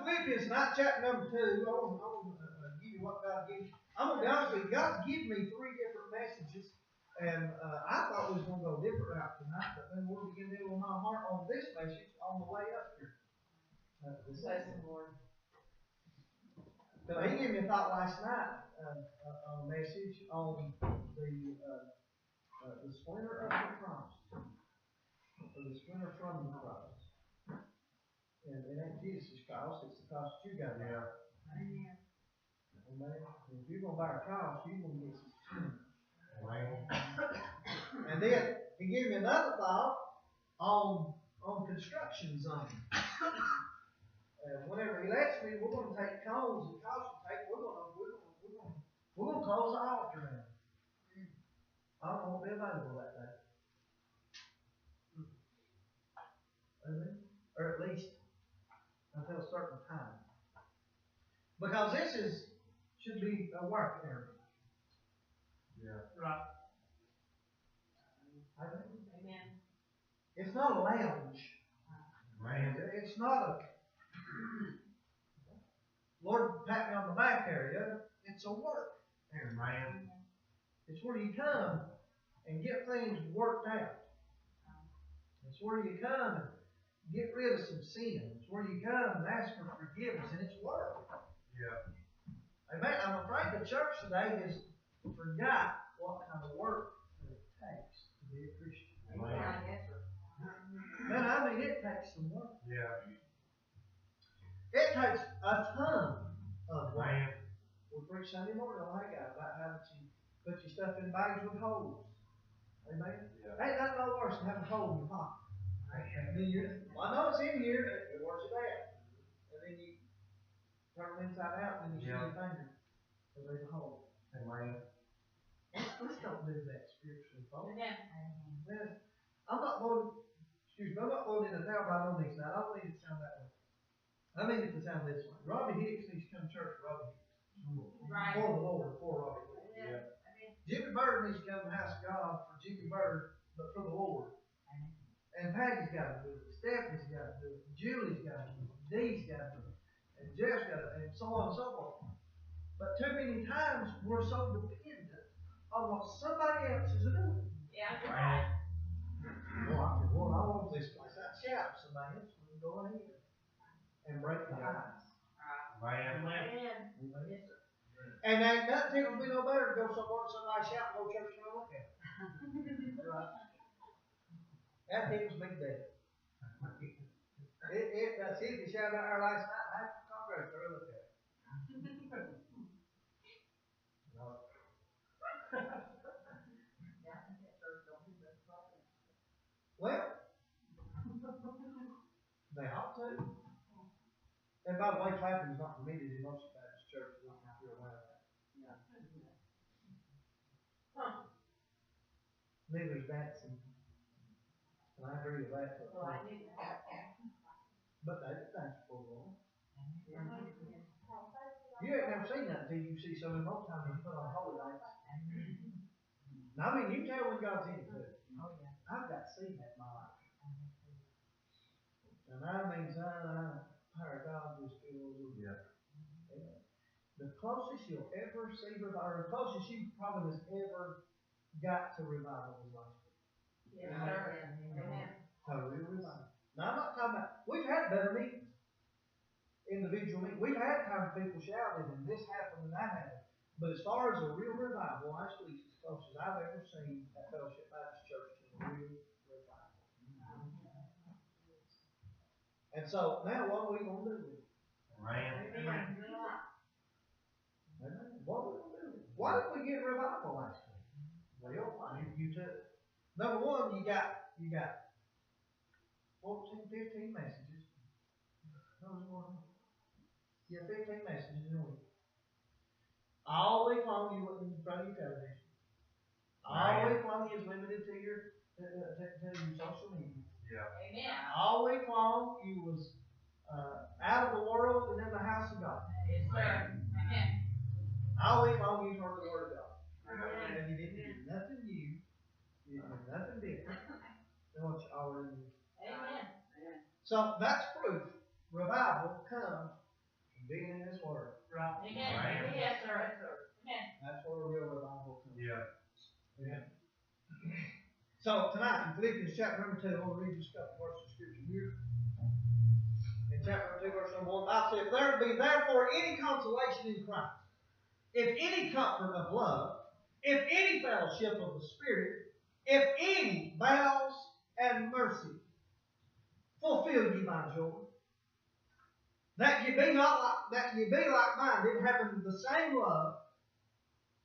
Philippians 9, chapter number 2. I want to give you what God gave you. I'm going to be honest with you. God gave me 3 different messages. And I thought we was going to go a different route tonight. But then we'll begin to deal with my heart on this message on the way up here. Bless the Lord. So he gave me a thought last night, a message on the splinter of the cross, or the splinter from the cross. And it ain't Jesus' cross; it's the cross that you got there. Amen. Amen. If you're gonna buy a cross, you're gonna get some splinter. And then he gave me another thought on construction zoning. Whenever he lets me, we're going to take cones and caution tape. We're going to close the altar down. I won't be available that day. Amen. Or at least until a certain time. Because this should be a work area. Yeah. Right. Amen. Amen. It's not a lounge. Man. It's not a Lord pat me on the back area. It's a work area. Man. It's where you come and get things worked out. It's where you come and get rid of some sin. It's where you come and ask for forgiveness, and it's work. Yeah. Amen. I'm afraid the church today has forgot what kind of work it takes to be a Christian. Man, I mean, it takes some work. Yeah. It takes a ton of work. Man. We preach Sunday morning on that guy about how that you put your stuff in bags with holes. Amen. Yeah. Ain't nothing no worse than having a hole in your pocket. And then I know it's in here, and where's it at? And then you turn them inside out, and then you see your finger. So there's a hole. Amen. Let's don't do that spiritually, folks. Amen. I'm not loading in the towel by no means. Now, I don't need it to sound that way. I need it to sound this way. Robbie Hicks needs to come to church for Robbie Hicks. Right. For the Lord, for Robbie Hicks. Yeah. Jimmy Bird needs to come to the house of God for Jimmy Bird, but for the Lord. And Patty's got to do it. Stephanie's got to do it. Julie's got to do it. Dee's got to do it. And Jeff's got to do it. And so on and so forth. But too many times we're so dependent on what somebody else is doing. Yeah, right. Lord, I want this place. I'd shout to somebody else. Go ahead and break the ice. Man. Amen. Yes, sir. And ain't nothing tickles me no better to go somewhere and somebody shout and go to church and look at it. Right. That tickles me to death. See if you shouted out there last night, half the Congress there look at it. No. Well, they ought to. And by the way, clapping is not permitted in most Baptist churches. I don't know if you're aware of that. Neither is dancing. And I agree with that. But they dance for the Lord. You ain't never seen that until you see some of them old time you put on holy nights. Now, I mean, you can tell when God's in it too. Oh, yeah. I've got to see that in my life. And that means power of God just feels. Yeah. The closest you'll ever see revival, or the closest you probably has ever got to revival is last week. Yes, sir. Amen. To real revival. Now, I'm not talking about, we've had better meetings. Individual meetings. We've had times people shouted and this happened and that happened. But as far as a real revival, last week's as close as I've ever seen at Fellowship Baptist Church to a real revival. And so, now what are we going to do with it? Man. Amen. What are we going to do with it? Why didn't we get revival last week? Well, you took, number one, you got 14, 15 messages. Yeah, 15 messages in a week. All week long you wasn't in front of your television. All week long you was limited to your social media. Yeah. Amen. All week long you was out of the world and in the house of God. Yes, sir. Amen. All week long you heard the word of God. Amen. And you didn't do nothing new. You didn't do nothing different than what you already knew. Amen. So that's proof. Revival comes being in His Word. Right. Amen. Yes, sir. Amen. That's where real revival comes. Yeah. Amen. So tonight in Philippians chapter number 2, I want to read just a couple verses of scripture here. In chapter 2, verse number 1, Bible says, "If there be therefore any consolation in Christ, if any comfort of love, if any fellowship of the Spirit, if any bowels and mercy, fulfill ye my joy. That ye be like-minded, having the same love,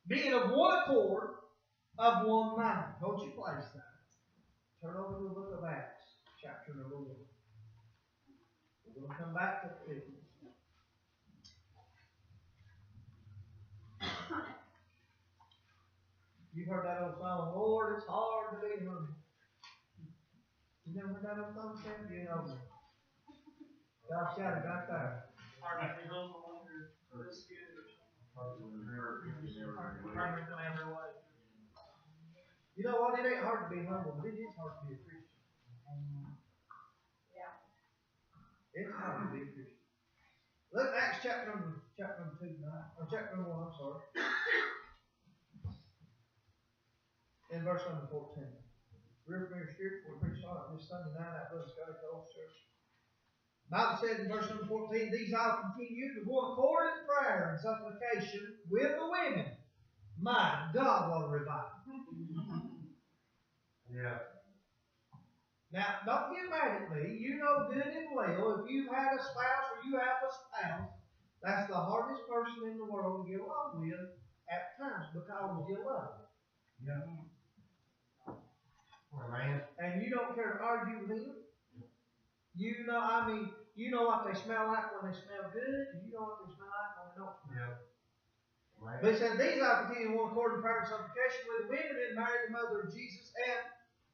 being of one accord, of one mind." Hold your place there. Turn over to the book of Acts, chapter number 1. We're going to come back to Philippians. You've heard that old song, "Lord, it's hard to be humble." You never heard that old song, Sam? You know. God shouted right there. Hard to be humble under this good You know what? It ain't hard to be humble, but it is hard to be a Christian. Yeah. It's hard to be a Christian. Look at Acts chapter number 2 tonight. Or chapter number 1, I'm sorry. In verse number 14. Real familiar scripture, we preached on it this Sunday night at Brother Scotty Cole's church. The Bible says in verse number 14, "These all continue to one accord in prayer and supplication with the women. My God, what a revival." Yeah. Now, don't get mad at me. You know good and well, if you've had a spouse or you have a spouse, that's the hardest person in the world to get along with at times because you love them. Yeah. Amen. And you don't care to argue with them. You know what they smell like when they smell good, and you know what they smell like when they don't smell. Yeah. Right. But it says, "These I continue one accord in prayer and supplication with women and Mary, the mother of Jesus, and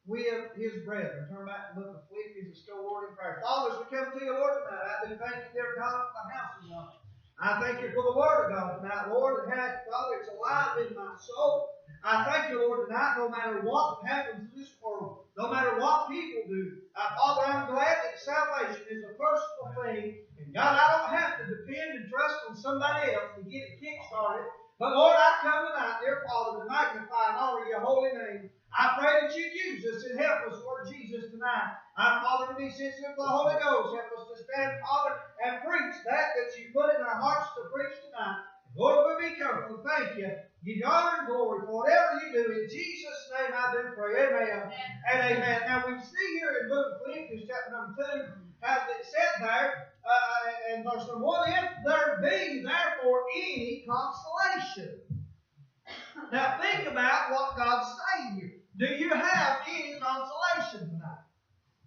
with his brethren." Turn back and look at Philippians and still Lord in prayer. Father, as we come to you, Lord, tonight, I do thank you, dear God, for the house of God. I thank you for the word of God tonight, Lord, and how, Father, it's alive in my soul. I thank you, Lord, tonight, no matter what happens in this world, no matter what people do, Father, I'm glad that salvation is a personal thing. And God, I don't have to depend and trust on somebody else to get it kick-started. But Lord, I come tonight, dear Father, to magnify and honor your holy name. I pray that you use us and help us, Lord Jesus, tonight. Father, to be sensitive to the Holy Ghost. Help us to stand, Father, and preach that you put in our hearts to preach tonight. Lord, we'll be careful. Thank you. Give you honor and glory for whatever you do. In Jesus' name I do pray. Amen. And amen. Now we see here in the book of Philippians, chapter number 2, as it said there, in verse number 1, "If there be therefore any consolation." Now think about what God's saying here. Do you have any consolation tonight?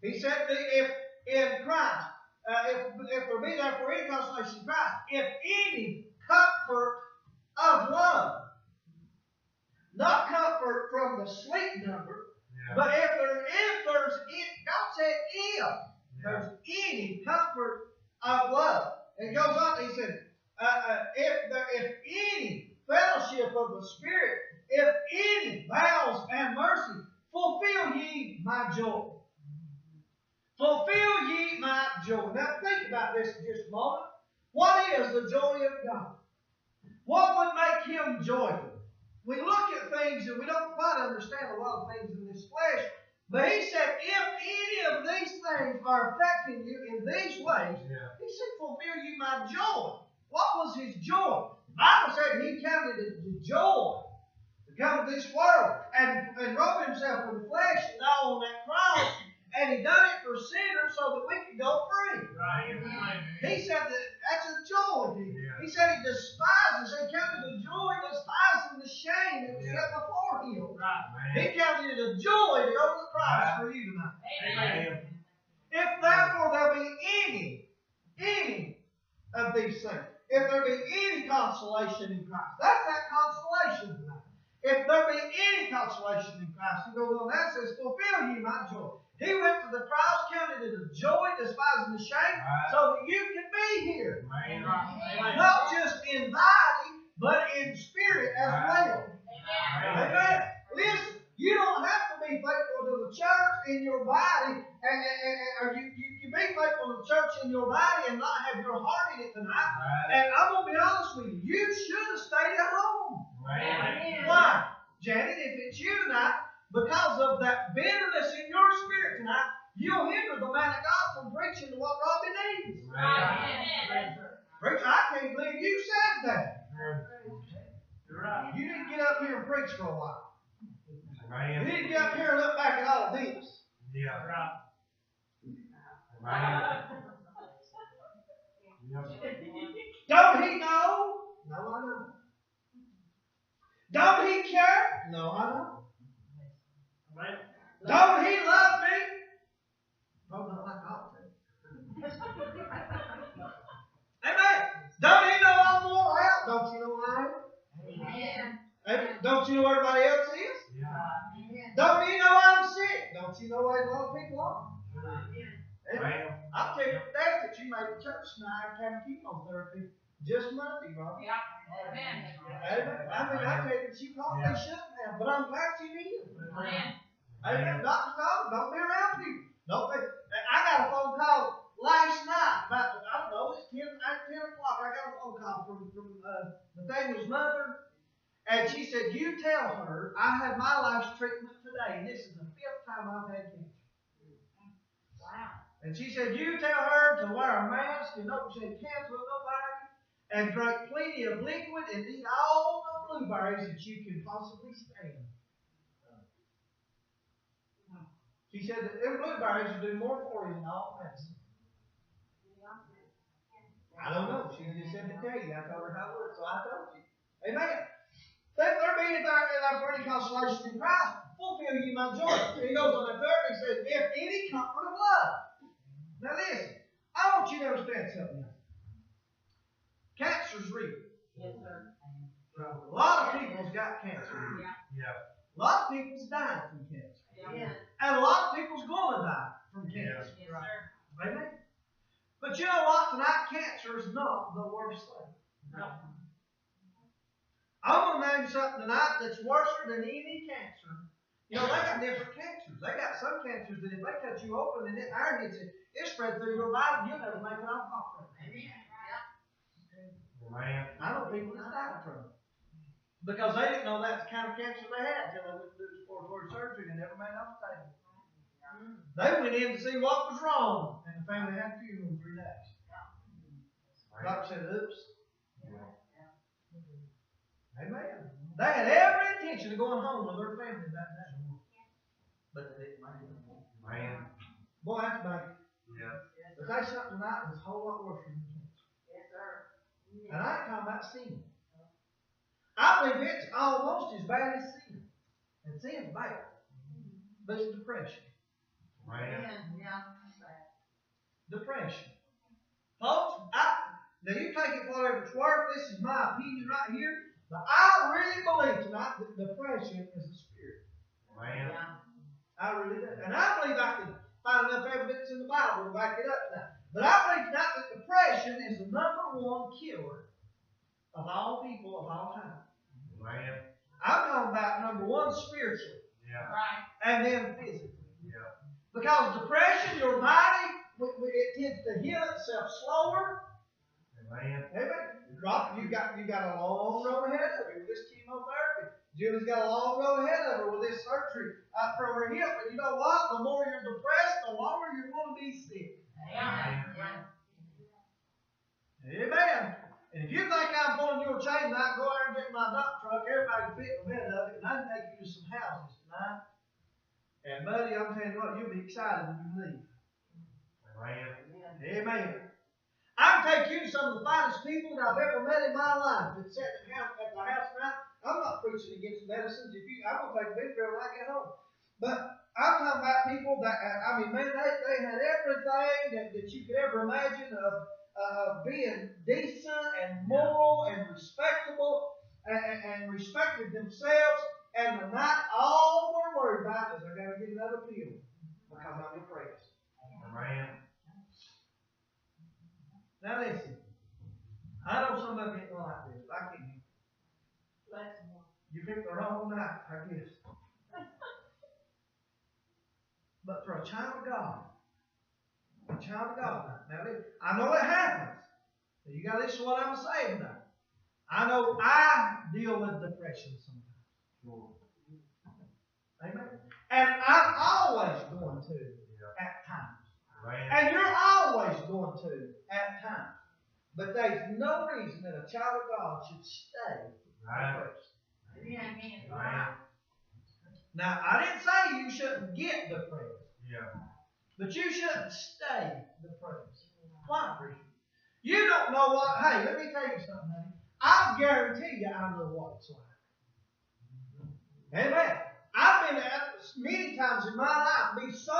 He said, if in Christ, if there be therefore any consolation in Christ, if any comfort of love. Not comfort from the sleep number, but if there's God said if there's any comfort of love. And it goes on, he said, if any fellowship of the Spirit, if any bowels and mercy, fulfill ye my joy. Fulfill ye my joy. Now think about this for just a moment. What is the joy of God? What would make him joyful? We look at things and we don't quite understand a lot of things in this flesh. But he said, if any of these things are affecting you in these ways, he said, fulfill you my joy. What was his joy? The Bible said he counted it the joy to come to this world and robe himself with the flesh and die on that cross. And he done it for sinners so that we could go free. Right. He said that's a joy. He said he despises, he counted the joy, despising the shame that was set before him. Right. He counted it a joy to go to the cross for you tonight. Amen. If therefore there be any of these things, if there be any consolation in Christ, that's that consolation tonight. If there be any consolation in Christ, he goes on, that says, fulfill ye my joy. He went to the cross, counted it a joy, despising the shame, so that you can be here. Not just in body, but in spirit as well. Amen. Listen, you don't have to be faithful to the church in your body, or you be faithful to church in your body and not have your heart in it tonight. Right. And I'm going to be honest with you. You should have stayed at home. Right. Why? Janet, if it's you tonight, because of that bitterness in your spirit tonight, you'll hinder the man of God from preaching to what Robbie needs. Right. Preacher, I can't believe you said that. You're right. You didn't get up here and preach for a while. Right. You didn't get up here and look back at all of this. Yeah. Right. Right. Yep. Don't he know? No, I don't. Don't he care? No, I don't. Right. Don't he love me? Oh, not like I do. Amen. Don't he know I'm worn out? Don't you know I am? Amen. Don't you know everybody else is? Yeah. Don't you know I'm sick? Don't you know a lot of people are? Amen. Right. I'll tell you that you made the church tonight have chemotherapy just Monday, Rob. Amen. I mean, I tell you, she probably shouldn't have, but I'm glad she did. Amen. Dr. Cole, don't be around people. Don't be. I got a phone call last night about, I don't know, it's 10 o'clock. I got a phone call from Nathaniel's mother, and she said, you tell her I had my last treatment today, and this is the 5th time I've had cancer. And she said, you tell her to wear a mask and don't shake hands with nobody and drink plenty of liquid and eat all the blueberries that you can possibly stand. She said that them blueberries will do more for you than all medicine. I don't know. She just said to tell you. I told her how it would, so I told you. Amen. Let there be in our consolation in Christ, fulfill you my joy. He goes on the third and says, if any comfort of love. Now listen, I want you to understand something else. Cancer's real. Yes, sir. A lot of people's got cancer. Yeah. A lot of people's died from cancer. Yeah. And a lot of people's going to die from cancer. Yes, sir. Amen. But you know what? Tonight, cancer is not the worst thing. No. I'm going to name something tonight that's worse than any cancer. You know, they got different cancers. They got some cancers that if they cut you open and iron hits it, it spread through your body and you'll never make it off from it. Amen. I know people that died from it. Because they didn't know that's the kind of cancer they had until they went to do the exploratory surgery and never made it off the table. They went in to see what was wrong, and the family had a funeral in 3 days. Doctor said, oops. Amen. They had every intention of going home with their family that day. But they didn't make it. Man. Boy, that's bad. Yeah. But that's something tonight that's a whole lot worse than cancer. Yes, sir. And I ain't talking about sin. I believe it's almost as bad as sin. And sin's bad. But it's depression. Man. Yeah. Depression. Folks, now you take it for whatever it's worth. This is my opinion right here. But I really believe tonight that depression is a spirit. Man. I really do. And I believe I can find enough evidence in the Bible to back it up now. But I believe tonight that depression is the #1 killer of all people of all time. Man. I'm talking about #1 spiritually. Yeah. Right. And then physically. Yeah. Because depression, your body, it tends to heal itself slower. Amen. Amen. Rob, you got a long road ahead of you with this chemotherapy. Julie's got a long road ahead of her with this surgery from her hip. And you know what? The more you're depressed, the longer you're going to be sick. Yeah. Amen. And if you think I'm pulling your chain tonight, go out and get my dump truck. Everybody can fit in the bed of it, and I can take you to some houses tonight. And buddy, I'm telling you what, you'll be excited when you leave. Amen. Amen. I can take you to some of the finest people that I've ever met in my life that sat at the house tonight. I'm not preaching against medicines. I'm going to take a big bill when I get home. But I'm talking about people that, I mean, man, they had everything that you could ever imagine of being decent and moral and respectable and respected themselves. And tonight, all they're worried about is they're going to get another pill because I'm depressed. Amen. Now listen, I know some of you ain't like this, but I can't. You picked the wrong night, I guess. But for a child of God A child of God. Now, I know it happens. So you got to listen to what I'm saying now. I know I deal with depression sometimes. Sure. Amen. And I'm always going to at times. Amen. And you're always going to at times. But there's no reason that a child of God should stay depressed. Amen. Now, I didn't say you shouldn't get depressed. Yeah. But you shouldn't stay depressed. Why, Christian? You don't know what. Hey, let me tell you something, honey. I guarantee you I know what it's like. Amen. I've been many times in my life be so,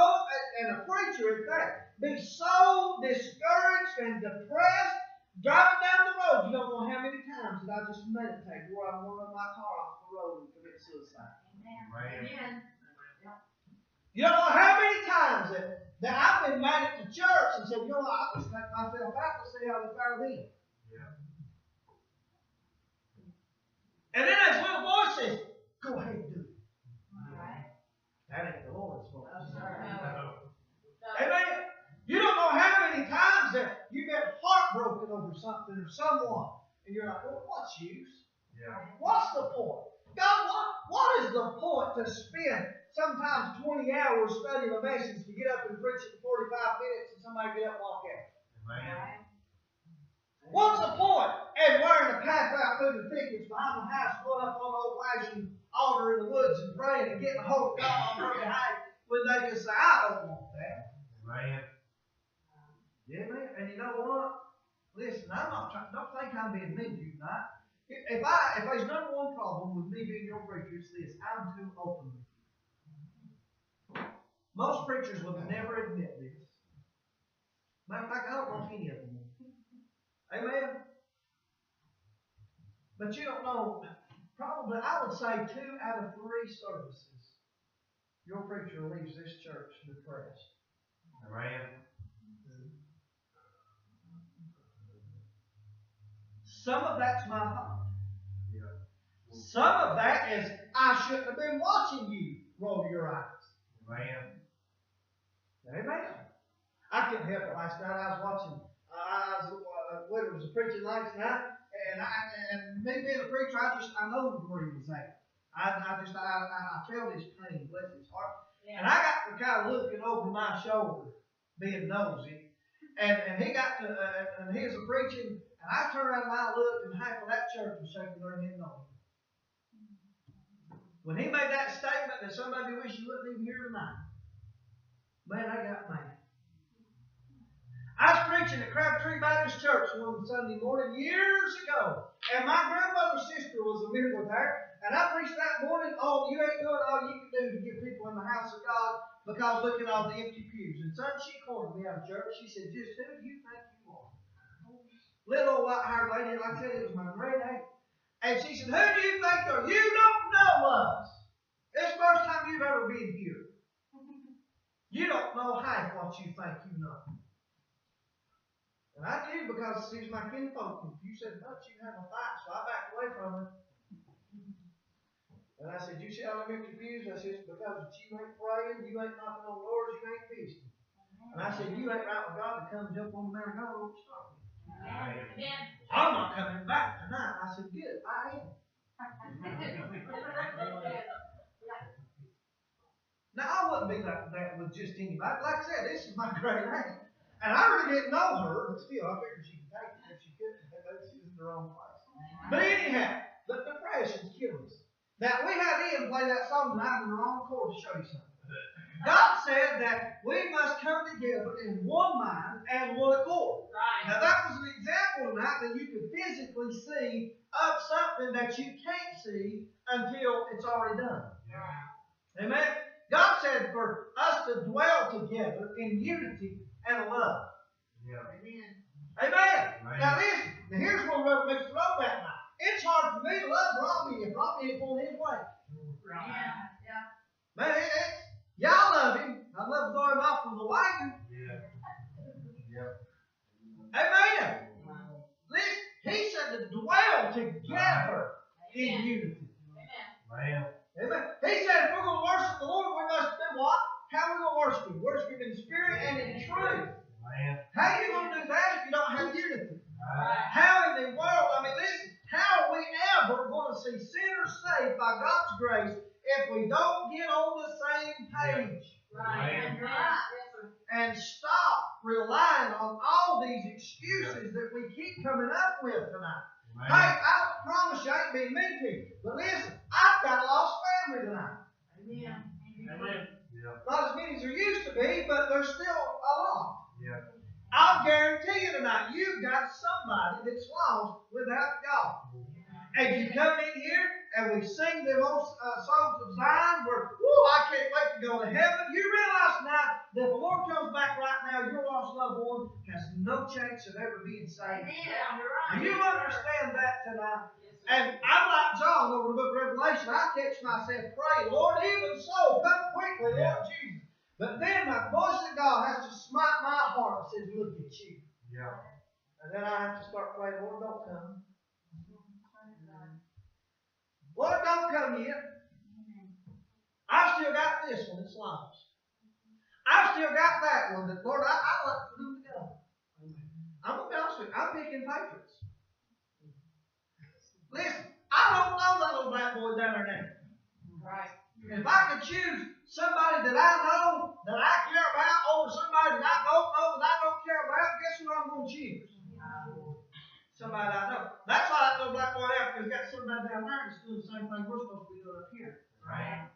and a preacher at that, be so discouraged and depressed, driving down the road. You don't know how many times that I just meditate where I want to run my car off the road and commit suicide. Amen. You don't know how many times that I've been mad at the church and said, you know, I'll just take myself out to see how they fare then. Yeah. And then that little voice says, go ahead and do it. That ain't the Lord's voice. Amen. You don't know how many times that you get heartbroken over something or someone, and you're like, well, what's use? Yeah. What's the point? God, what is the point to spend sometimes 20 hours studying a message to get up and preach it in 45 minutes and somebody get up and walk out? Amen. What's the point? And wearing a pass-out through the tickets behind the house, going up on the old-fashioned altar in the woods and praying and getting a hold of God on Friday night when they can say, I don't want that. Amen. Yeah, man. And you know what? Listen, I'm not trying. Don't think I'm being mean to you tonight. If there's number one problem with me being your preacher, it's this: I'm too open with you. Most preachers would never admit this. Matter of fact, I don't want any of them. Amen. But you don't know. Probably, I would say 2 out of 3 services, your preacher leaves this church depressed. Amen. Some of that's my fault. Yeah. Some of that is I shouldn't have been watching you roll your eyes. Amen. Amen. I couldn't help it last night. I was watching. It was a preaching last night, and me being a preacher, I know where he was at. I felt his pain, bless his heart, and I got to kind of looking over my shoulder, being nosy, and he got to, and he was preaching. And I turned around and I looked, and half of that church was shaking their head no. When he made that statement that somebody wish you wouldn't even hear tonight, man, I got mad. I was preaching at Crabtree Baptist Church one Sunday morning years ago, and my grandmother's sister was a member there, and I preached that morning, oh, you ain't doing all you can do to get people in the house of God because look at all the empty pews. And son, she cornered me out of church. She said, just who do you think you are? Little white-haired lady, like I said, it was my great aunt. And she said, who do you think you are? You don't know us. It's the first time you've ever been here. You don't know half what you think you know. And I knew because she was my kinfolk. If you said much, you have a fight. So I backed away from her. And I said, you see how them empty pews? I said, it's because you ain't praying, you ain't knocking on doors, you ain't feasting. And I said, you ain't right with God to come jump on the merry-go-round and start me. I'm not coming back tonight. I said, good, I am. Now, I wouldn't be like that with just anybody. Like I said, this is my great aunt. And I really didn't know her, but still, I figured she could take it if she couldn't. Maybe she was in the wrong place. But anyhow, the depression's killing us. Now, we had Ian play that song tonight in the wrong chord to show you something. God said that we must come together in one mind and one accord. Right. Now, that was an example tonight that you could physically see of something that you can't see until it's already done. Yeah. Amen? God said for us to dwell together in unity and love. Yeah. Amen. Amen. Now listen, here's where Reverend Mr. Rowe at now. It's hard for me to love Robbie if Robbie ain't going his way. Yeah. Man, y'all love him. I love throwing him off from the wagon. Yeah. Amen. Listen, he said to dwell together in unity. Amen. Amen. He said if we're going to worship the Lord, we must do what? How are we going to worship Him? Worship Him in spirit and in truth. grace if we don't get on the same page Right. Amen. Right. Yes, sir. and stop relying on all these excuses that we keep coming up with tonight. Hey, I promise you I ain't being mean to you, but listen, I've got a lost family tonight. Amen. Amen. Yeah. Not as many as there used to be, but there's still a lot. Yeah. I'll guarantee you tonight, you've got somebody that's lost without God. And you come in here and we sing them old songs of Zion where, whoo, I can't wait to go to heaven. You realize now that if the Lord comes back right now, your lost loved one has no chance of ever being saved. Amen. You're right. Do you understand that tonight? Yes, sir. And I'm like John over the book of Revelation. I catch myself praying, Lord, even so, come quickly, Lord Jesus. But then my voice of God has to smite my heart and says, look at you. Yeah. And then I have to start praying, Lord, don't come. Lord, don't come yet. I've still got this one that's lost. I've still got that one that, Lord, I'd like for them to go. I'm going to be honest with you. I'm picking favorites. Listen, I don't know that little black boy down there now. Right. If I could choose somebody that I know, that I care about, over somebody that I don't know, that I don't care about, guess who I'm going to choose? Somebody I know. That's why that little black boy in Africa's got somebody down there that's doing the same thing we're supposed to be doing up here. Right.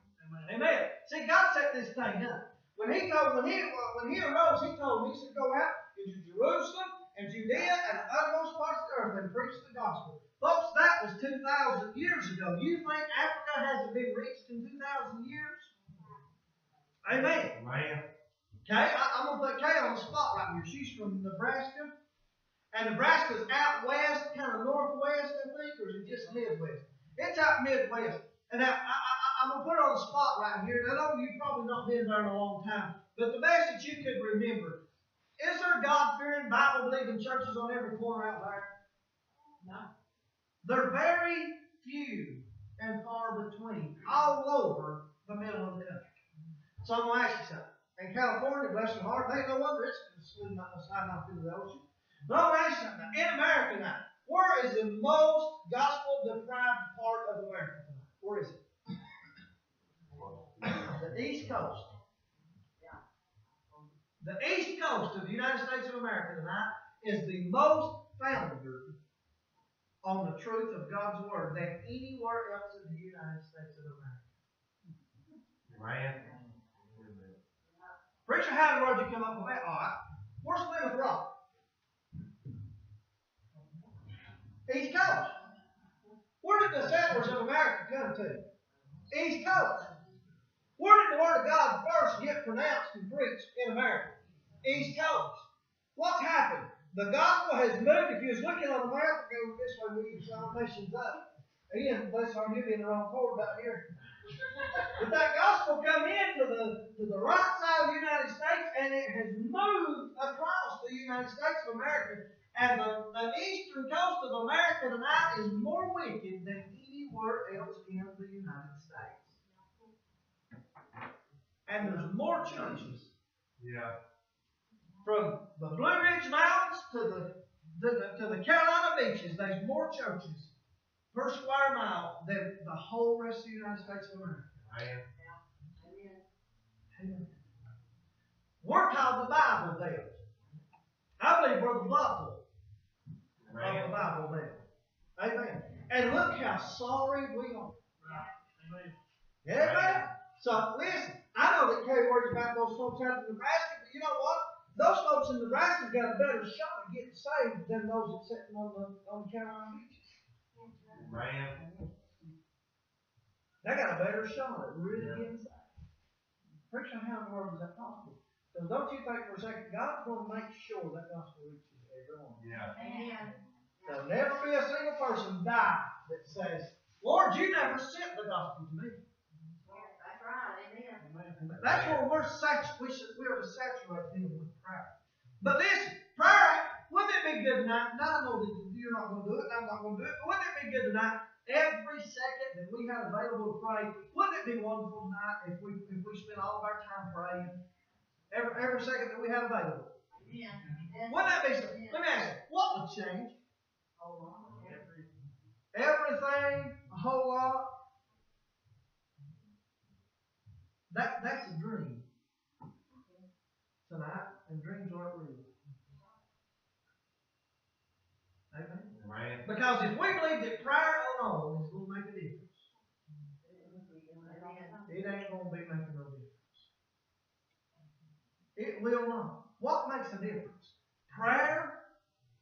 Amen. See, God set this thing up. When he arose, he told me, he said, go out into Jerusalem and Judea and the uttermost parts of the earth and preach the gospel. Folks, that was 2,000 years ago. You think Africa hasn't been reached in 2,000 years? Amen. Man. Okay, I'm going to put Kay on the spot right here. She's from Nebraska. And Nebraska's out west, kind of northwest, I think, or is it just Midwest? It's out Midwest. And now, I'm going to put her on the spot right here. And I know you've probably not been there in a long time, but the best that you could remember, is there God-fearing, Bible-believing churches on every corner out there? No. They're very few and far between, all over the middle of the country. So I'm going to ask you something. In California, bless your heart, ain't no wonder it's slid out into the ocean. But I'm going to ask you something. In America now, where is the most gospel-deprived part of America tonight? Where is it? The East Coast. The East Coast of the United States of America tonight is the most founded on the truth of God's Word than anywhere else in the United States of America. Man. Preacher, how in the world did you come up with that? All right. Where's Plymouth Rock? East Coast. Where did the settlers of America come to? East Coast. Where did the Word of God first get pronounced and preached in America? East Coast. What's happened? The gospel has moved. If you was looking on the map, go this way, we use our nations up. Again, bless our you in the wrong chord back here. But that gospel come into the right side of the United States, and it has moved across the United States of America. And the eastern coast of America tonight is more wicked than anywhere else in the United States. And there's more churches. Yeah. From the Blue Ridge Mountains to the Carolina beaches, there's more churches per square mile than the whole rest of the United States of America. Man. Amen. We're called the Bible Belt. I believe we're the buckle of the Bible Belt. Amen. And look how sorry we are. Amen. Amen. So listen, I know that Kerry worries about those folks out in Nebraska, but you know what? Those folks in Nebraska got a better shot at getting saved than those that sitting on the Carolina beaches. Man. They got a better shot at really getting saved. Preacher, how in the world is that possible? Because don't you think for a second, God's going to make sure that gospel reaches everyone. Yeah. Amen. There'll never be a single person die that says, Lord, you never sent the gospel to me. That's right. Amen. That's where we're to saturate him with prayer. But listen, prayer, wouldn't it be good tonight? Now I know that you're not going to do it, and I'm not going to do it, but wouldn't it be good tonight? Every second that we have available to pray, wouldn't it be wonderful tonight if we spent all of our time praying? Every second that we have available. Amen. Wouldn't that be so? Let me ask you, what would change? Everything, a whole lot. That's a dream tonight, and dreams aren't real. Amen. Amen. Because if we believe that prayer alone is going to make a difference, it ain't going to be making no difference. It will not. What makes a difference? Prayer,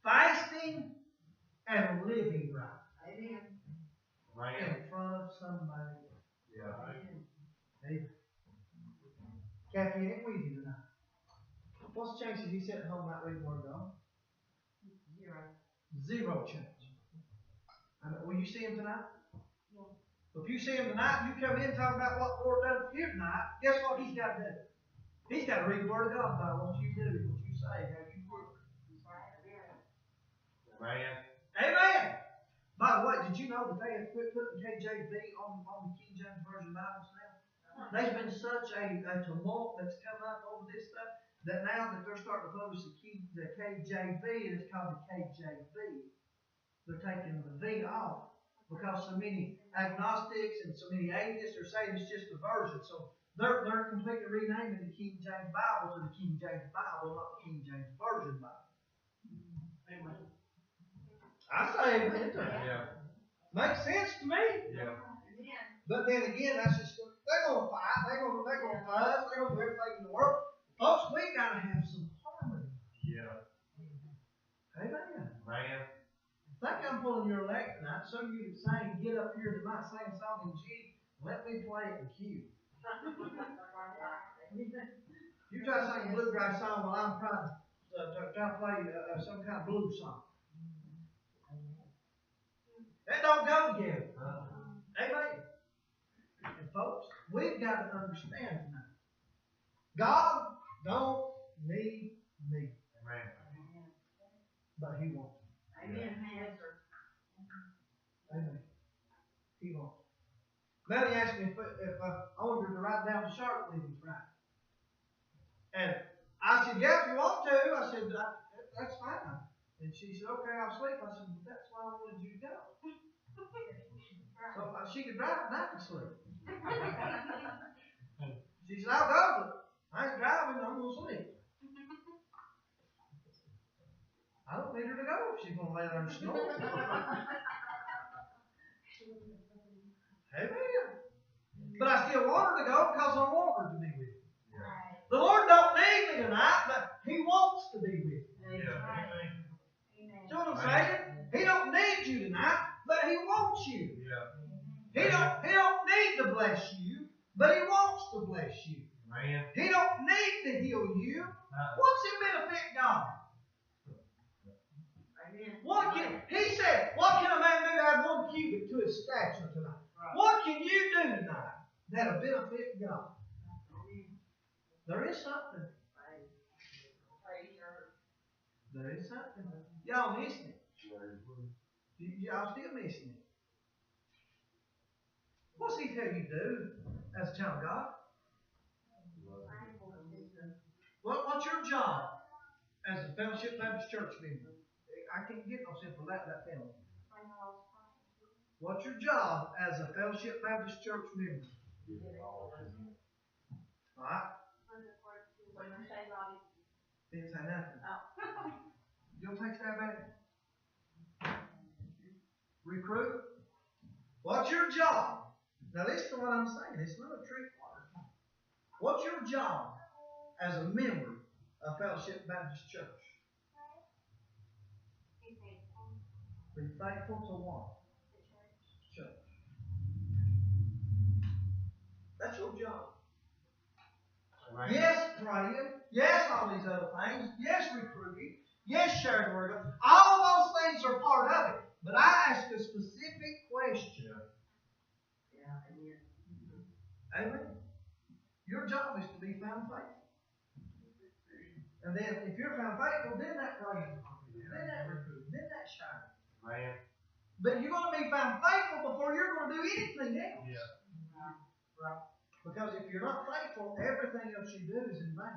fasting, and living right Amen. Amen. in front of somebody. Yeah. Amen. Kathy ain't with you tonight. What's the chances he sat at home not reading Word of God? Zero chance. Will you see him tonight? If you see him tonight, you come in talking about what the Lord done for you tonight, guess what he's got to do? He's got to read the Word of God about what you do, what you say, how you work. Amen. Amen. By the way, did you know that they have quit putting KJV on the King James Version Bibles now? There's been such a tumult that's come up over this stuff that now that they're starting to publish the KJV, and it's called the KJV, they're taking the V off because so many agnostics and so many atheists are saying it's just a version. So they're completely renaming the King James Bible to the King James Bible, not the King James Version Bible. Amen. I say amen to that. Yeah. Makes sense to me. Yeah. But then again, that's just they're gonna fight, they're gonna fuss, they're gonna do everything in the world. Folks, we gotta have some harmony. Yeah. Amen. Man. I think I'm pulling your leg tonight, so you can sing, get up here tonight, sing a song in G, let me play it in Q. You try to sing a bluegrass song while I'm trying to play some kind of blues song. That don't go together. Amen. And folks, we've got to understand tonight. God don't need me, Amen. but He wants me. Amen. Amen. He wants me. Melanie asked me if I wanted her to ride down to Charlotte with me Friday. And I said, yeah, if you want to. I said, that's fine. And she said, okay, I'll sleep. I said, but that's why I wanted you to go. So she could drive and I could sleep. She said, I'll go, but I ain't driving, I'm going to sleep. I don't need her to go if she's going to lay there and snore. Amen. But I still want her to go because I want her to be with me. Yeah. The Lord don't need me tonight, but He wants to be with me. Yeah. See what I'm saying? He don't need you tonight, but He wants you. Yeah. He don't need to bless you, but He wants to bless you. Man. He don't need to heal you. What's it benefit God? He said, what can a man do to add 1 cubit to his stature tonight? What can you do tonight that'll benefit God? There is something. There is something. Y'all missing it. Y'all still missing it. What's He tell you to do as a child of God? What's your job as a Fellowship Baptist Church member? I can't get no simple that family. What's your job as a Fellowship Baptist Church member? Alright? Didn't say nothing. You'll take that back. Recruit. What's your job? Now listen to what I'm saying. It's not a trick word. What's your job as a member of Fellowship Baptist Church? Be faithful to what? Church. That's your job. Amen. Yes, praying. Yes, all these other things. Yes, recruiting. Yes, sharing the word. All those things are part of it. But I ask a specific question. Amen. Your job is to be found faithful. And then if you're found faithful, then that praying, then that recruiting, then that sharing. Man. But you're going to be found faithful before you're going to do anything else. Yeah. Right? Because if you're not faithful, everything else you do is in vain.